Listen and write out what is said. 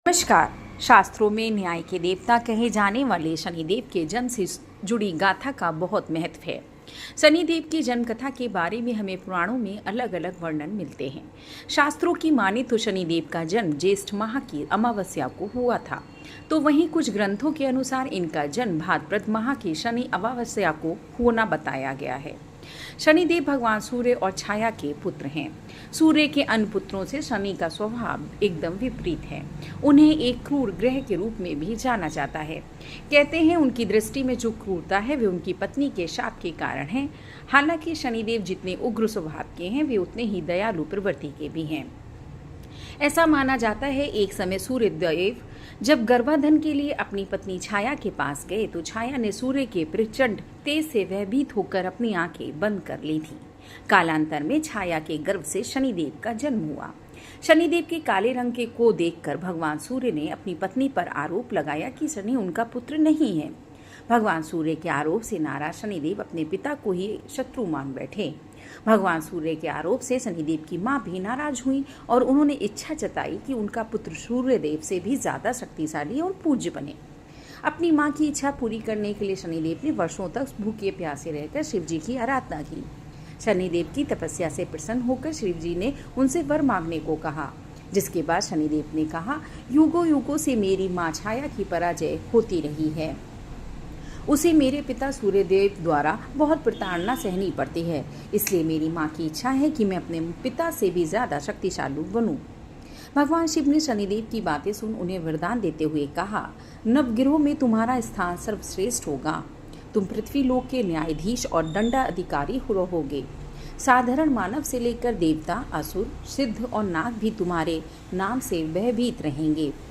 नमस्कार। शास्त्रों में न्याय के देवता कहे जाने वाले शनिदेव के जन्म से जुड़ी गाथा का बहुत महत्व है। शनिदेव की जन्म कथा के बारे में हमें पुराणों में अलग अलग वर्णन मिलते हैं। शास्त्रों की माने तो शनिदेव का जन्म ज्येष्ठ माह की अमावस्या को हुआ था, तो वहीं कुछ ग्रंथों के अनुसार इनका जन्म भाद्रपद माह की शनि अमावस्या को होना बताया गया है। शनिदेव भगवान सूर्य और छाया के पुत्र हैं। सूर्य के अन्य पुत्रों से शनि का स्वभाव एकदम विपरीत है। उन्हें एक क्रूर ग्रह के रूप में भी जाना जाता है। कहते हैं उनकी दृष्टि में जो क्रूरता है वे उनकी पत्नी के शाप के कारण है। हालांकि शनिदेव जितने उग्र स्वभाव के हैं वे उतने ही दयालु प्रवृत्ति के भी हैं। ऐसा माना जाता है एक समय सूर्यदेव जब गर्भाधान के लिए अपनी पत्नी छाया के पास गए तो छाया ने सूर्य के प्रचंड तेज से भयभीत होकर अपनी आंखें बंद कर ली थी। कालांतर में छाया के गर्भ से शनिदेव का जन्म हुआ। शनिदेव के काले रंग के को देखकर भगवान सूर्य ने अपनी पत्नी पर आरोप लगाया कि शनि उनका पुत्र नहीं है। भगवान सूर्य के आरोप से नाराज शनिदेव अपने पिता को ही शत्रु मान बैठे। भगवान सूर्य के आरोप से शनिदेव की मां भी नाराज हुई और उन्होंने इच्छा जताई कि उनका पुत्र सूर्यदेव से भी ज्यादा शक्तिशाली और पूज्य बने। अपनी मां की इच्छा पूरी करने के लिए शनिदेव ने वर्षों तक भूखे प्यासे रहकर शिव जी की आराधना की। शनिदेव की तपस्या से प्रसन्न होकर शिव जी ने उनसे वर मांगने को कहा, जिसके बाद शनिदेव ने कहा, युगों युगों से मेरी मां छाया की पराजय होती रही है। उसे मेरे पिता सूर्यदेव द्वारा बहुत प्रताड़ना सहनी पड़ती है, इसलिए मेरी मां की इच्छा है कि मैं अपने पिता से भी ज्यादा शक्तिशाली बनूं। भगवान शिव ने शनिदेव की बातें सुन उन्हें वरदान देते हुए कहा, नवग्रहों में तुम्हारा स्थान सर्वश्रेष्ठ होगा। तुम पृथ्वी लोक के न्यायाधीश और दंडा अधिकारी रहोगे। साधारण मानव से लेकर देवता, असुर, सिद्ध और नाग भी तुम्हारे नाम से भयभीत रहेंगे।